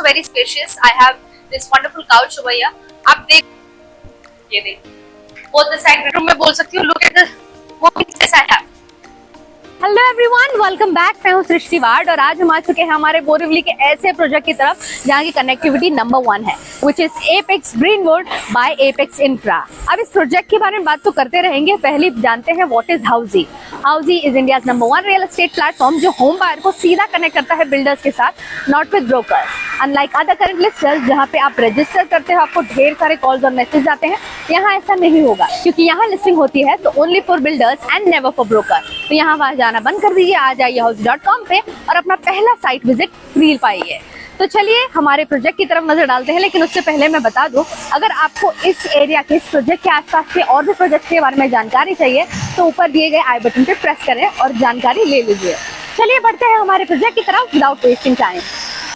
also very spacious. I have this wonderful couch over here. आप देख, ये देख, both the side bedroom में बोल सकती हूँ. Look at the working space I have. Hello everyone, welcome back. मैं हूं सृष्टि वार्ड और आज हम आ चुके हैं हमारे बोरिवली के ऐसे प्रोजेक्ट की तरफ जहां की कनेक्टिविटी नंबर 1 है, which is Apex Greenwood by Apex Infra. अब इस प्रोजेक्ट के बारे में बात तो करते रहेंगे, पहले जानते हैं what is Housey. Housey is India's number 1 real estate platform जो होम बायर को सीधा कनेक्ट करता है बिल्डर्स के साथ, not with brokers. Unlike other current listers जहां पे आप रजिस्टर करते हो, आपको ढेर सारे कॉल्स और मैसेज आते हैं, यहाँ ऐसा नहीं होगा क्योंकि यहाँ लिस्टिंग होती है तो only for builders and never for broker. तो यहाँ वहां जाना बंद कर दीजिए, आ जाइए housey.com पे और अपना पहला साइट विजिट फ्री पाइए. तो चलिए हमारे प्रोजेक्ट की तरफ नजर डालते हैं, लेकिन उससे पहले मैं बता दूं, अगर आपको इस एरिया के, इस प्रोजेक्ट के आसपास के और भी प्रोजेक्ट के बारे में जानकारी चाहिए तो ऊपर दिए गए आई बटन पे प्रेस करें और जानकारी ले लीजिए. चलिए बढ़ते हैं हमारे प्रोजेक्ट की तरफ विदाउट वेस्टिंग टाइम.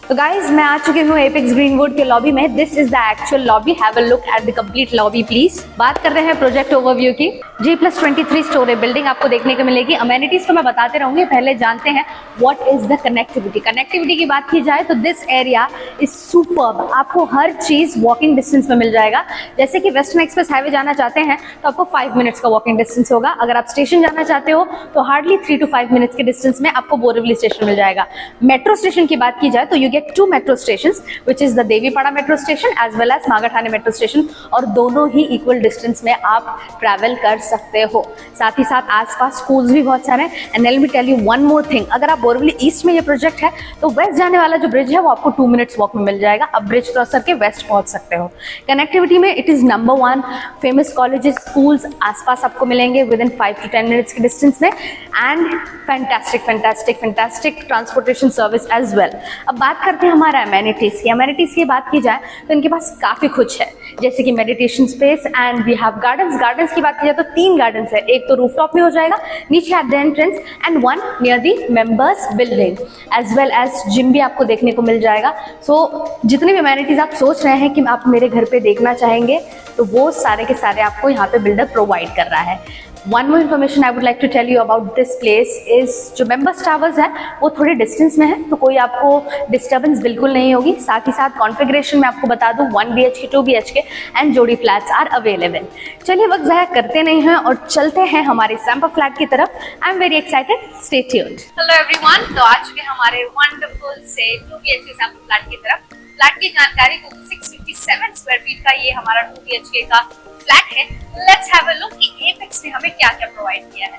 तो गाइज मैं आ चुकी हूँ एपेक्स ग्रीनवुड के लॉबी में. This is the actual lobby. Have a look at the complete lobby please. बात कर रहे हैं प्रोजेक्ट ओवरव्यू की. G+23 स्टोरी बिल्डिंग आपको देखने को मिलेगी. अमेनिटीज तो मैं बताते रहूंगी, पहले जानते हैं what is the connectivity. Connectivity की बात की जाए तो दिस एरिया इज सुपर्ब. आपको हर चीज वॉकिंग डिस्टेंस में मिल जाएगा. जैसे कि वेस्टर्न एक्सप्रेस हाईवे जाना चाहते हैं तो आपको 5 मिनट्स का वॉकिंग डिस्टेंस होगा. अगर आप स्टेशन जाना चाहते हो तो हार्डली 3 to 5 मिनट्स के डिस्टेंस में आपको बोरिवली स्टेशन मिल जाएगा. मेट्रो स्टेशन की बात की जाए तो you get 2 metro stations, which is the Devipada metro station as well as Magathane metro station, और दोनों ही इक्वल डिस्टेंस में आप ट्रैवल कर सकते हो. साथ ही साथ आसपास स्कूल्स भी बहुत सारे हैं. And let me tell you one more thing, अगर आप बोरिवली ईस्ट में ये प्रोजेक्ट है तो वेस्ट जाने वाला जो ब्रिज है वो आपको 2 मिनट्स वॉक में मिल जाएगा. आप ब्रिज क्रॉस करके वेस्ट पहुंच सकते हो. कनेक्टिविटी में it is number 1. Famous colleges, schools आसपास आपको मिलेंगे विद इन 5 to 10 मिनट्स के डिस्टेंस में. And fantastic transportation service as well. अब बात करते हैं हमारा अमेनिटीज की. अमेनिटीज की बात की जाए तो इनके पास काफी कुछ है, जैसे कि meditation space and we have gardens. Gardens की बात की जाए तो 3 गार्डन्स है. एक तो रूफटॉप में हो जाएगा, नीचे at the entrance, and 1 near the members building. As well as gym भी आपको देखने को मिल जाएगा. सो जितने भी अमेनिटीज आप सोच रहे हैं कि आप मेरे घर पे देखना चाहेंगे तो वो सारे के सारे आपको यहाँ पे बिल्डर प्रोवाइड कर रहा है. One more information I would like to tell you about this place is जो मेंबर्स टावर्स है वो थोड़े डिस्टेंस में है तो कोई आपको डिस्टर्बेंस बिल्कुल नहीं होगी. साथ ही साथ कॉन्फ़िगरेशन में आपको बता दूं 1 BHK 2 BHK एंड जोड़ी फ्लैट्स आर अवेलेबल. चलिए वक्त ज़ाया करते नहीं हैं और चलते हैं हमारे सैंपल फ्लैट की तरफ. I am very excited, stay tuned. Hello everyone, तो आ चुके हैं हमारे वंडरफुल से 2 BHK सैंपल फ्लैट की तरफ. फ्लैट की जानकारी को 657 स्क्वायर फीट का ये हमारा 2 BHK का फ्लैट है. लेट्स हैव अ लुक कि एपेक्स ने हमें क्या क्या प्रोवाइड किया है.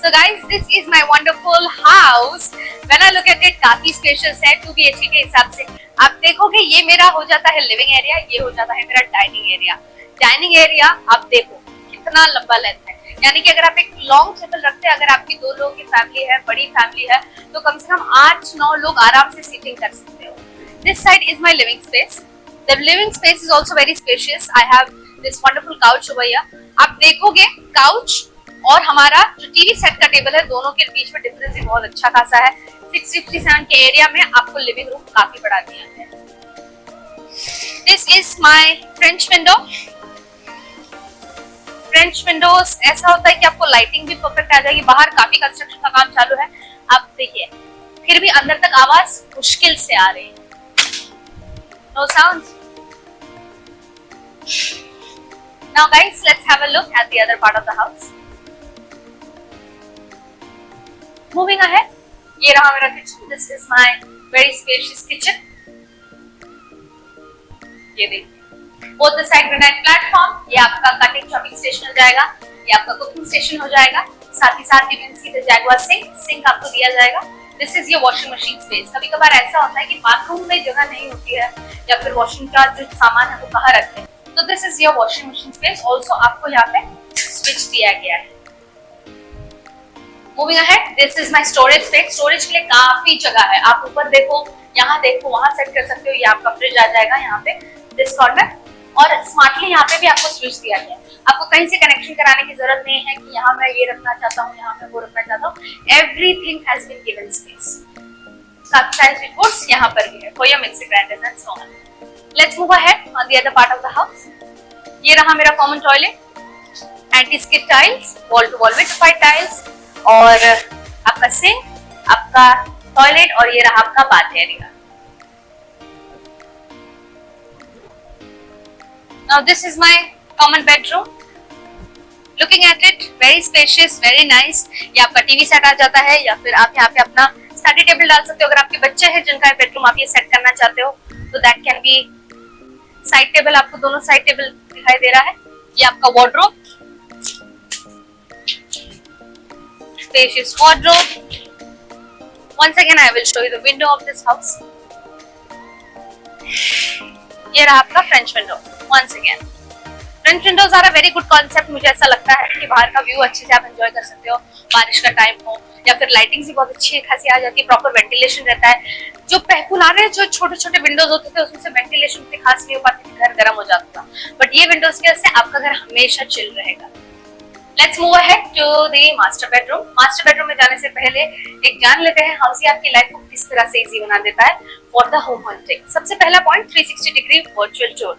So guys, this is my wonderful house. When I look at it, काफी स्पेशियस है 2 BHK के हिसाब से. आप देखोगे ये मेरा हो जाता है लिविंग एरिया, ये हो जाता है मेरा डाइनिंग एरिया. डाइनिंग एरिया आप देखो कितना लंबा लेंथ है, यानी कि अगर आप एक लॉन्ग टेबल रखते हैं, अगर आपकी 2 लोगों की फैमिली है, बड़ी फैमिली है, तो कम से कम 8-9 लोग आराम से सीटिंग कर सकते हो. This side is my living space. The living space is also very spacious. I have this wonderful couch over here. आप देखोगे काउच और हमारा जो टीवी सेट का टेबल है, दोनों के बीच में डिफरेंस भी बहुत अच्छा खासा है. 657 के एरिया में आपको लिविंग रूम काफी बड़ा दिया है. This is my French window. French Windows ऐसा होता है कि आपको लाइटिंग भी परफेक्ट आ जाएगी. बाहर काफी कंस्ट्रक्शन का काम चालू है, आप देखिए, फिर भी अंदर तक आवाज मुश्किल से आ रही है. No sound. Now guys, let's have a look at the other part of the house. Moving ahead, ये रहा मेरा kitchen. This is my very spacious kitchen. ये देखिए, both the side granite platform. ये आपका कटिंग चॉपिंग स्टेशन हो जाएगा, ये आपका कुकिंग स्टेशन हो जाएगा. साथ ही साथ you can see the Jaguar sink आपको दिया जाएगा. This is your washing machine space. कभी कभार ऐसा होता है कि बाथरूम में जगह नहीं होती है या फिर वॉशिंग का जो सामान है वो कहाँ रखें, तो this is your washing machine space. Also आपको यहाँ पे स्विच दिया गया है. Moving ahead, this is my storage space. Storage के लिए काफी जगह है. आप ऊपर देखो, यहाँ देखो, वहां सेट कर सकते हो. ये आपका फ्रिज आ जाएगा यहाँ पे दिस कॉर्नर, और स्मार्टली यहाँ पे भी आपको स्विच दिया गया है. आपको कहीं से कनेक्शन कराने की जरूरत नहीं है कि यहाँ मैं ये रखना चाहता हूँ, यहाँ मैं वो रखना चाहता हूँ. Everything has been given space. काफी सारे स्विच बोर्ड्स यहाँ पर भी है for your mixer grinders and so on. Let's move ahead on the other part of the house. ये रहा मेरा common toilet. Anti skid tiles, wall to wall with 5 tiles, और आपका सिंक, आपका टॉयलेट और ये रहा आपका bath area. Now this is my common bedroom. Looking at it, very spacious, very nice. ये आपका टीवी सेट आ जाता है, या फिर आप यहाँ पे अपना स्टडी टेबल डाल सकते हो। अगर आपके बच्चे हैं जिनका बेडरूम आप ये सेट करना चाहते हो तो that can be side table. आपको दोनों साइड टेबल दिखाई दे रहा है। ये आपका wardrobe, spacious wardrobe. Once again I will show you the window of this house. ये रहा आपका French window. Once again French windows are a very good concept. मुझे ऐसा लगता है कि बाहर का व्यू अच्छे से आप एंजॉय कर सकते हो, बारिश का टाइम हो या फिर लाइटिंग भी बहुत अच्छी खासी आ जाती है, प्रॉपर वेंटिलेशन रहता है। जो पुराने जो छोटे छोटे विंडोज होते थे उसमें से वेंटिलेशन इतनी खास नहीं हो पाती थी, घर गर्म हो जाता था, बट ये विंडोज की वजह से आपका घर हमेशा चिल रहेगा। Let's move ahead to the master bedroom. Master bedroom में जाने से पहले एक जान लेते हैं हाउसी आपकी लाइफ को किस तरह से इजी बना देता है फॉर द होम हंटिंग। सबसे पहला point 360 degree virtual tour.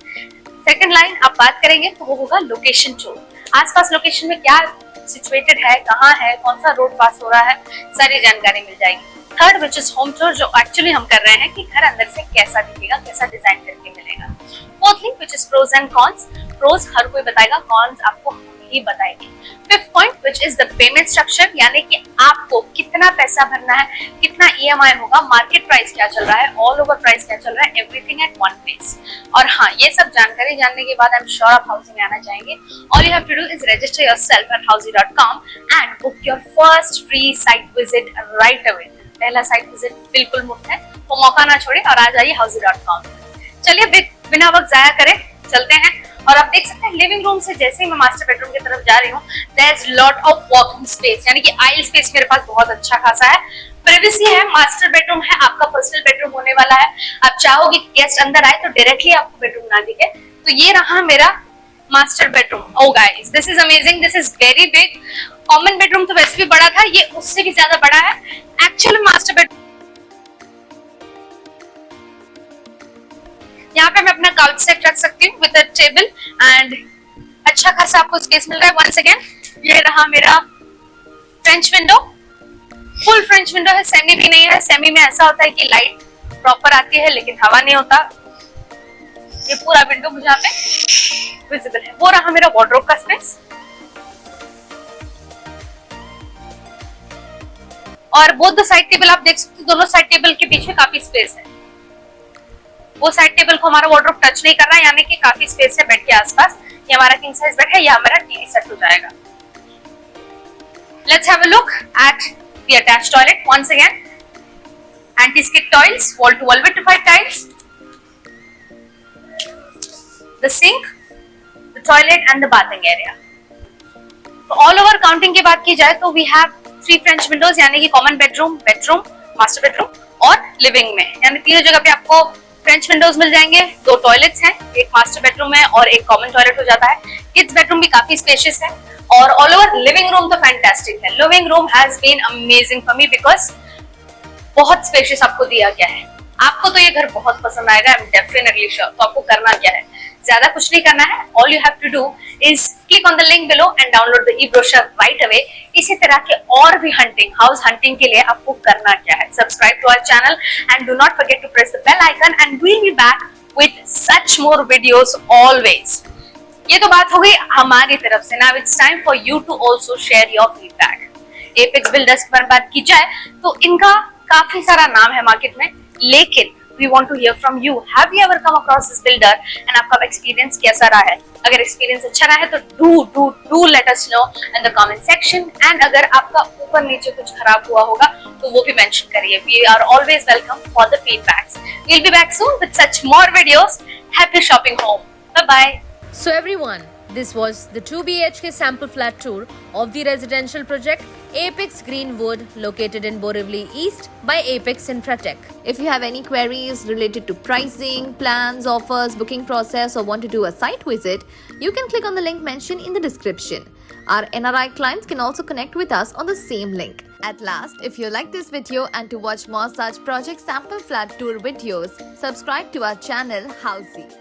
Second line आप बात करेंगे तो वो होगा लोकेशन टूर। आसपास लोकेशन में क्या सिचुएटेड है, कहाँ है, कौन सा रोड पास हो रहा है, सारी जानकारी मिल जाएगी। Third which is home tour, जो एक्चुअली हम कर रहे हैं कि घर अंदर से कैसा दिखेगा, कैसा डिजाइन करके मिलेगा। Fourthly which is pros and cons. Pros हर कोई बताएगा, कॉन्स आपको ही बताएगी। Fifth point which is the payment structure, यानी कि आपको कितना पैसा भरना है, कितना ईएमआई होगा, मार्केट प्राइस क्या चल रहा है, ऑल ओवर प्राइस क्या चल रहा है, एवरीथिंग एट वन प्लेस। और हाँ, ये सब जानकारी जानने के बाद आई एम श्योर आप हाउसी में आना चाहेंगे। All you have to do is register yourself at housey.com and book your first free site visit right away. पहला साइट विजिट बिल्कुल मुफ्त है, तो मौका ना छोड़े और आ जाइए housey.com। चलिए बिना वक्त जाया करें चलते हैं। और आप देख सकते हैं लिविंग रूम से जैसे ही मैं मास्टर बेडरूम की तरफ जा रही हूँ, there is lot of walking space, यानी कि आइल स्पेस मेरे पास बहुत अच्छा खासा है। प्राइवेसी है, मास्टर बेडरूम है, आपका पर्सनल बेडरूम होने वाला है। आप चाहोगे गेस्ट अंदर आए तो डायरेक्टली आपको बेडरूम ना दिखे, तो ये रहा मेरा master bedroom. Oh guys, this is amazing, this is very big. Common bedroom तो वैसे भी बड़ा था, ये उससे भी ज्यादा बड़ा है। एक्चुअल मास्टर बेडरूम, यहाँ पे मैं अपना काउच सेट रख सकती हूँ विद अ टेबल एंड अच्छा खासा आपको स्पेस मिल रहा है। वंस अगेन ये रहा मेरा French window. Full French window है, सेमी भी नहीं है। सेमी में ऐसा होता है कि लाइट प्रॉपर आती है लेकिन हवा नहीं होता। ये पूरा विंडो मुझे यहाँ पे विजिबल है। वो रहा मेरा वार्डरोब का स्पेस। और बोथ द साइड टेबल आप देख सकते हो, दोनों साइड टेबल के बीच में काफी स्पेस है। वो साइड टेबल को हमारा वार्डरोब टच नहीं कर रहा है, यानी कि काफी स्पेस है बेड के आसपास। ये हमारा किंग साइज बेड है, ये हमारा टीवी सेट हो जाएगा। Let's have a look at the attached toilet. Once again anti-skid tiles, wall to wall vitrified tiles, the sink, the toilet and the bathing area. तो ऑल ओवर काउंटिंग की बात की जाए तो वी हैव 3 फ्रेंच विंडोज, यानी कि common bedroom, bedroom, master bedroom और living में, यानी तीनों जगह पे आपको फ्रेंच विंडोज मिल जाएंगे। 2 टॉयलेट्स हैं, एक मास्टर बेडरूम है और एक कॉमन टॉयलेट हो जाता है। किड्स बेडरूम भी काफी स्पेशियस है और ऑल ओवर लिविंग रूम तो फैंटास्टिक है। Living room has been amazing for me because बहुत स्पेशियस आपको दिया गया है। आपको तो ये घर बहुत पसंद आएगा, आई एम डेफिनेटली श्योर। तो आपको करना क्या है, ज्यादा कुछ नहीं करना है। All you have to do is click on the link below and download the e-brochure right away. इसी तरह के और भी हंटिंग, हाउस हंटिंग के लिए आपको करना क्या है, subscribe to our channel and do not forget to press the bell icon and we'll be back with such more videos always. ये तो बात हो गई हमारी तरफ से। Now it's time for you to also share your feedback. Apex builders पर बात की जाए तो इनका काफी सारा नाम है मार्केट में, लेकिन we want to hear from you. Have you ever come across this builder and आपका एक्सपीरियंस कैसा रहा है? अगर एक्सपीरियंस अच्छा रहा है तो do let us know in the comment section. And अगर आपका ऊपर नीचे कुछ खराब हुआ होगा तो वो भी mention करिए. We are always welcome for the feedbacks. We'll be back soon with such more videos. Happy shopping home. Bye bye. So everyone, this was the 2 BHK sample flat tour of the residential project Apex Greenwood located in Borivali East by Apex Infratech. If you have any queries related to pricing, plans, offers, booking process or want to do a site visit, you can click on the link mentioned in the description. Our NRI clients can also connect with us on the same link. At last, if you like this video and to watch more such project sample flat tour videos, subscribe to our channel Housey.